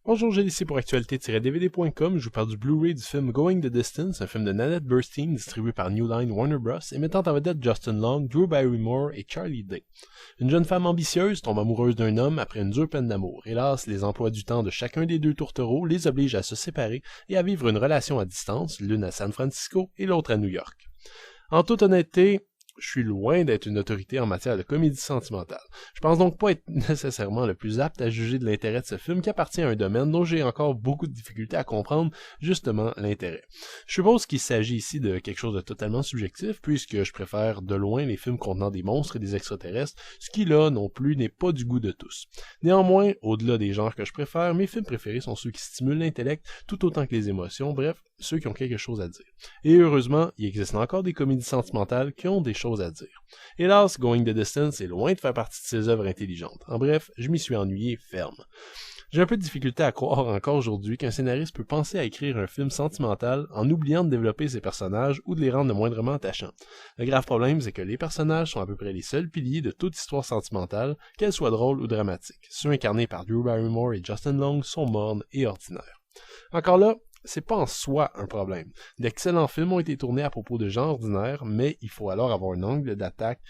Bonjour, j'ai ici pour actualité-dvd.com. Je vous parle du Blu-ray du film Going the Distance, un film de Nanette Burstein distribué par New Line Warner Bros. Et mettant en vedette Justin Long, Drew Barrymore et Charlie Day. Une jeune femme ambitieuse tombe amoureuse d'un homme après une dure peine d'amour. Hélas, les emplois du temps de chacun des deux tourtereaux les obligent à se séparer et à vivre une relation à distance, l'une à San Francisco et l'autre à New York. En toute honnêteté, je suis loin d'être une autorité en matière de comédie sentimentale. Je pense donc pas être nécessairement le plus apte à juger de l'intérêt de ce film qui appartient à un domaine dont j'ai encore beaucoup de difficultés à comprendre justement l'intérêt. Je suppose qu'il s'agit ici de quelque chose de totalement subjectif puisque je préfère de loin les films contenant des monstres et des extraterrestres, ce qui là non plus n'est pas du goût de tous. Néanmoins, au-delà des genres que je préfère, mes films préférés sont ceux qui stimulent l'intellect tout autant que les émotions, bref, ceux qui ont quelque chose à dire. Et heureusement, il existe encore des comédies sentimentales qui ont des choses à dire. Hélas, Going the Distance est loin de faire partie de ces œuvres intelligentes. En bref, je m'y suis ennuyé ferme. J'ai un peu de difficulté à croire encore aujourd'hui qu'un scénariste peut penser à écrire un film sentimental en oubliant de développer ses personnages ou de les rendre moindrement attachants. Le grave problème, c'est que les personnages sont à peu près les seuls piliers de toute histoire sentimentale, qu'elle soit drôle ou dramatique. Ceux incarnés par Drew Barrymore et Justin Long sont mornes et ordinaires. Encore là, c'est pas en soi un problème. D'excellents films ont été tournés à propos de gens ordinaires, mais il faut alors avoir un angle d'attaque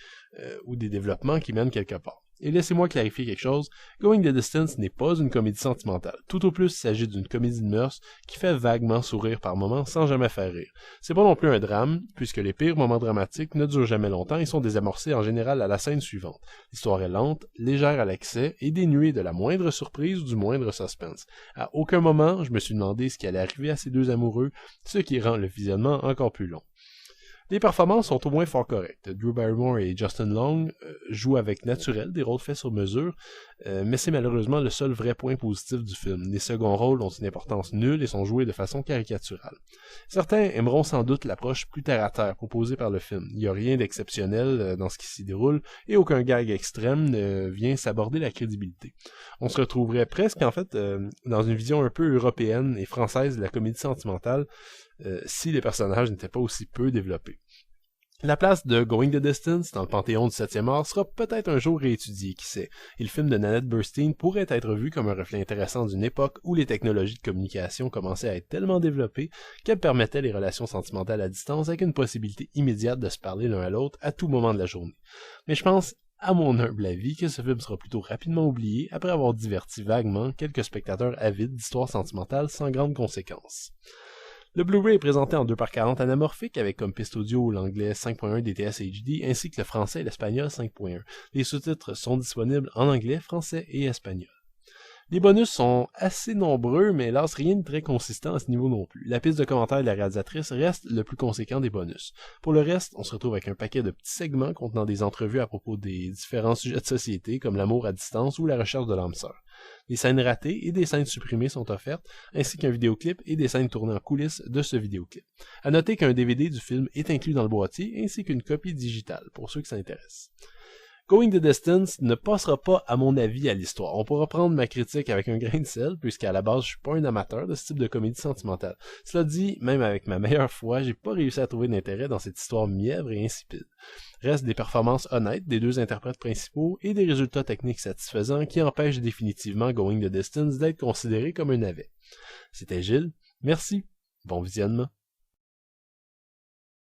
ou des développements qui mènent quelque part. Et laissez-moi clarifier quelque chose, Going the Distance n'est pas une comédie sentimentale. Tout au plus, il s'agit d'une comédie de mœurs qui fait vaguement sourire par moments sans jamais faire rire. C'est pas non plus un drame, puisque les pires moments dramatiques ne durent jamais longtemps et sont désamorcés en général à la scène suivante. L'histoire est lente, légère à l'excès et dénuée de la moindre surprise ou du moindre suspense. À aucun moment, je me suis demandé ce qui allait arriver à ces deux amoureux, ce qui rend le visionnement encore plus long. Les performances sont au moins fort correctes. Drew Barrymore et Justin Long jouent avec naturel des rôles faits sur mesure, mais c'est malheureusement le seul vrai point positif du film. Les seconds rôles ont une importance nulle et sont joués de façon caricaturale. Certains aimeront sans doute l'approche plus terre-à-terre proposée par le film. Il n'y a rien d'exceptionnel dans ce qui s'y déroule et aucun gag extrême ne vient s'aborder la crédibilité. On se retrouverait presque en fait dans une vision un peu européenne et française de la comédie sentimentale, si les personnages n'étaient pas aussi peu développés. La place de Going the Distance dans le panthéon du 7e art sera peut-être un jour réétudiée, qui sait, et le film de Nanette Burstein pourrait être vu comme un reflet intéressant d'une époque où les technologies de communication commençaient à être tellement développées qu'elles permettaient les relations sentimentales à distance avec une possibilité immédiate de se parler l'un à l'autre à tout moment de la journée. Mais je pense, à mon humble avis, que ce film sera plutôt rapidement oublié après avoir diverti vaguement quelques spectateurs avides d'histoires sentimentales sans grandes conséquences. Le Blu-ray est présenté en 2x40 anamorphique avec comme piste audio l'anglais 5.1 DTS HD ainsi que le français et l'espagnol 5.1. Les sous-titres sont disponibles en anglais, français et espagnol. Les bonus sont assez nombreux, mais hélas rien de très consistant à ce niveau non plus. La piste de commentaires de la réalisatrice reste le plus conséquent des bonus. Pour le reste, on se retrouve avec un paquet de petits segments contenant des entrevues à propos des différents sujets de société, comme l'amour à distance ou la recherche de l'âme sœur. Des scènes ratées et des scènes supprimées sont offertes, ainsi qu'un vidéoclip et des scènes tournées en coulisses de ce vidéoclip. À noter qu'un DVD du film est inclus dans le boîtier, ainsi qu'une copie digitale, pour ceux qui s'intéressent. Going the Distance ne passera pas, à mon avis, à l'histoire. On pourra prendre ma critique avec un grain de sel, puisqu'à la base, je suis pas un amateur de ce type de comédie sentimentale. Cela dit, même avec ma meilleure foi, j'ai pas réussi à trouver d'intérêt dans cette histoire mièvre et insipide. Reste des performances honnêtes des deux interprètes principaux et des résultats techniques satisfaisants qui empêchent définitivement Going the Distance d'être considéré comme un navet. C'était Gilles, merci, bon visionnement.